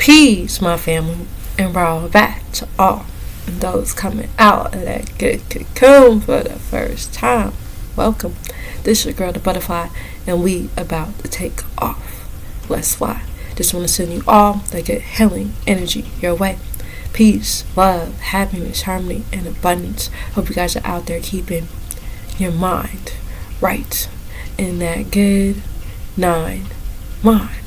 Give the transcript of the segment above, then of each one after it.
Peace, my family, and roll back to all those coming out of that good cocoon for the first time. Welcome. This is your girl, the butterfly, and we about to take off. Let's fly. Just want to send you all the good healing energy your way. Peace, love, happiness, harmony, and abundance. Hope you guys are out there keeping your mind right in that good 9 mind.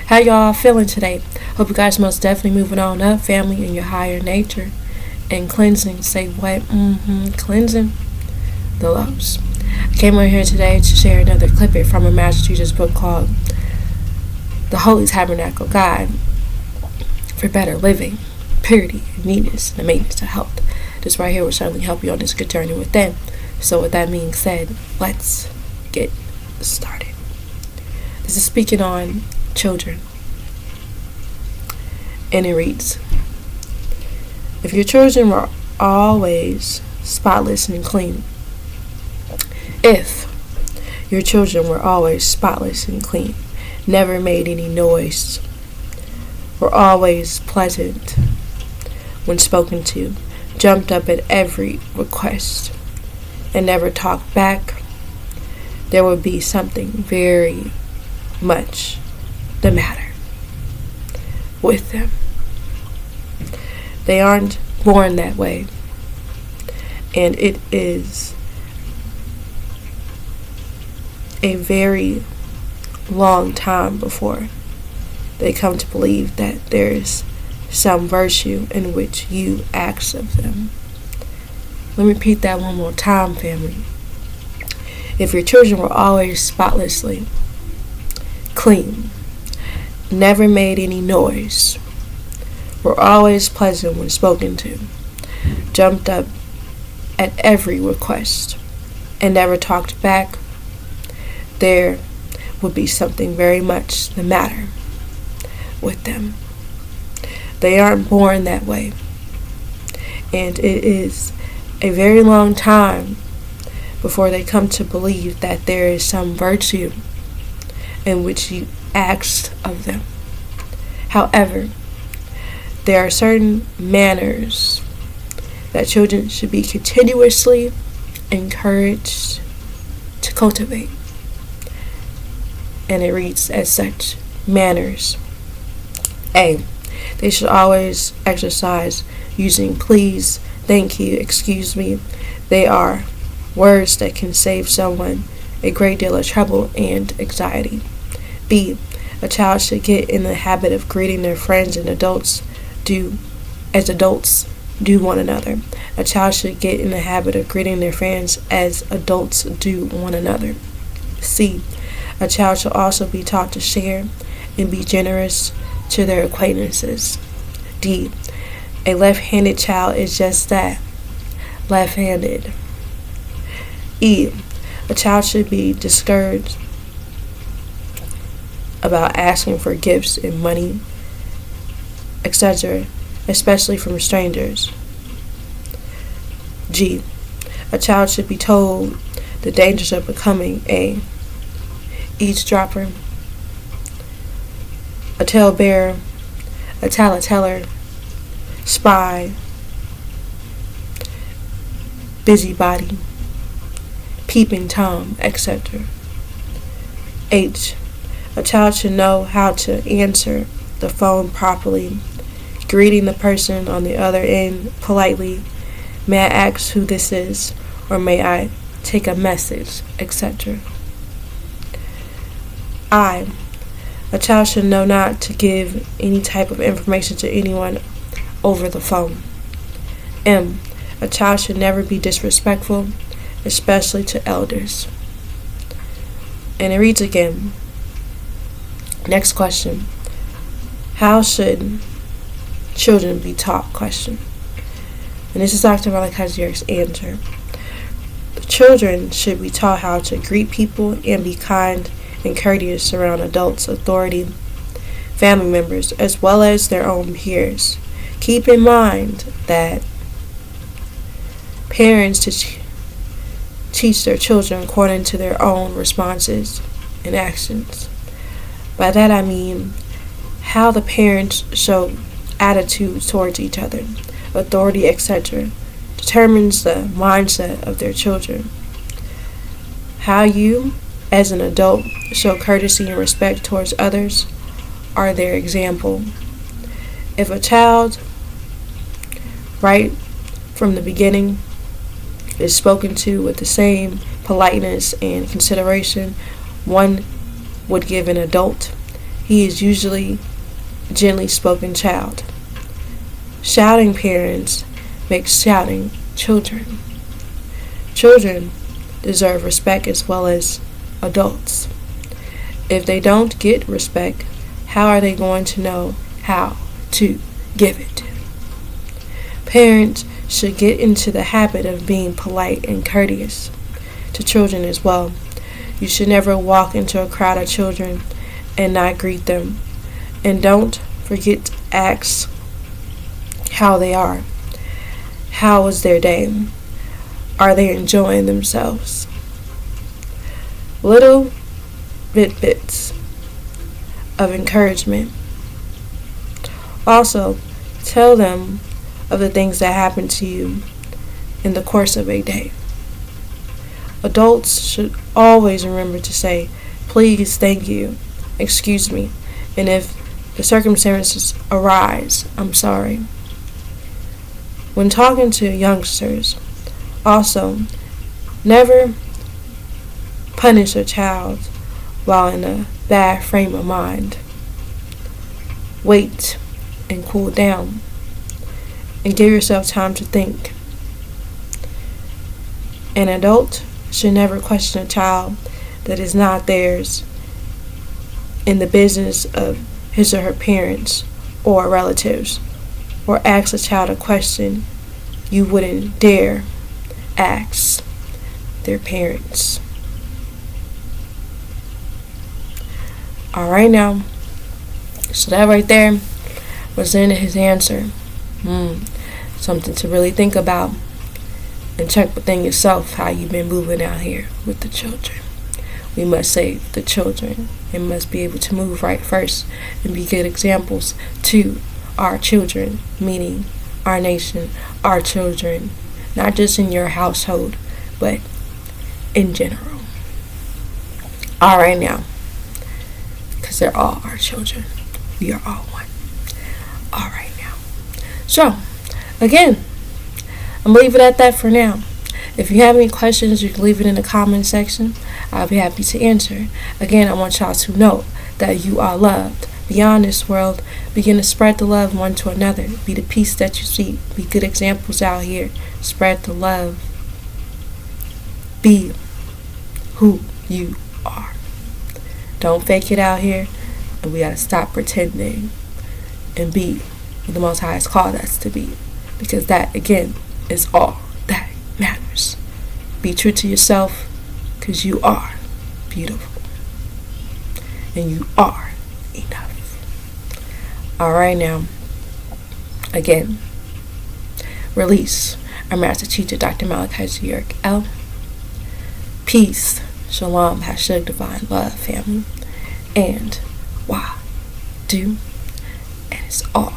How y'all feeling today? Hope you guys most definitely moving on up, family, in your higher nature. And cleansing, say what? Cleansing the lows. I came over here today to share another clip from a Master Teacher's book called The Holy Tabernacle Guide for Better Living, Purity, Neatness, and the Maintenance of Health. This right here will certainly help you on this good journey within. So with that being said, let's get started. This is speaking on children. And it reads, if your children were always spotless and clean, if your children were always spotless and clean, never made any noise, were always pleasant when spoken to, jumped up at every request, and never talked back, there would be something very much the matter with them. They aren't born that way, and it is a very long time before they come to believe that there is some virtue in which you ask of them. Let me repeat that one more time, family. If your children were always spotlessly clean, never made any noise, were always pleasant when spoken to, jumped up at every request, and never talked back, there would be something very much the matter with them. They aren't born that way, and it is a very long time before they come to believe that there is some virtue in which you asked of them. However, there are certain manners that children should be continuously encouraged to cultivate. And it reads as such: manners. A. They should always exercise using please, thank you, excuse me. They are words that can save someone a great deal of trouble and anxiety. B. A child should get in the habit of greeting their friends and adults as adults do one another. A child should get in the habit of greeting their friends as adults do one another. C. A child should also be taught to share and be generous to their acquaintances. D. A left-handed child is just that, left-handed. E. A child should be discouraged about asking for gifts and money, etc., especially from strangers. G. A child should be told the dangers of becoming a eavesdropper, a talebearer, a tattleteller, spy, busybody, peeping Tom, etc. H. A child should know how to answer the phone properly, greeting the person on the other end politely. May I ask who this is, or may I take a message, etc. I. A child should know not to give any type of information to anyone over the phone. M. A child should never be disrespectful, especially to elders. And it reads again. Next question. How should children be taught? Question. And this is Dr. Malachi's answer. The children should be taught how to greet people and be kind and courteous around adults, authority, family members, as well as their own peers. Keep in mind that parents teach their children according to their own responses and actions. By that I mean How the parents show attitudes towards each other, authority, etc., determines the mindset of their children. How you, as an adult, show courtesy and respect towards others are their example. If a child, right from the beginning, is spoken to with the same politeness and consideration one would give an adult, he is usually a gently spoken child. Shouting parents make shouting children. Children deserve respect as well as adults. If they don't get respect, how are they going to know how to give it? Parents should get into the habit of being polite and courteous to children as well. You should never walk into a crowd of children and not greet them. And don't forget to ask how they are. How was their day? Are they enjoying themselves? Little bits of encouragement. Also, tell them of the things that happen to you in the course of a day. Adults should always remember to say, please, thank you, excuse me, and if the circumstances arise, I'm sorry. When talking to youngsters, also, never punish a child while in a bad frame of mind. Wait and cool down and give yourself time to think. An adult should never question a child that is not theirs in the business of his or her parents or relatives, or ask a child a question you wouldn't dare ask their parents. Alright now, so that right there was the end of his answer. Something to really think about and check within yourself how you've been moving out here with the children. We must save the children and must be able to move right first and be good examples to our children, meaning our nation, our children, not just in your household, but in general. Alright now, because they're all our children. We are all one. Alright now. So, again, I'm going to leave it at that for now. If you have any questions, you can leave it in the comment section. I'll be happy to answer. Again, I want y'all to know that you are loved. Beyond this world, begin to spread the love one to another. Be the peace that you seek. Be good examples out here. Spread the love. Be who you are. Don't fake it out here. And we got to stop pretending and be what the Most High has called us to be. Because that, again, is all that matters. Be true to yourself, because you are beautiful. And you are enough. Alright now. Again, release our Master Teacher, Dr. Malachi York L. Peace, Shalom, Hashug, Divine Love, family. And why do, and it's all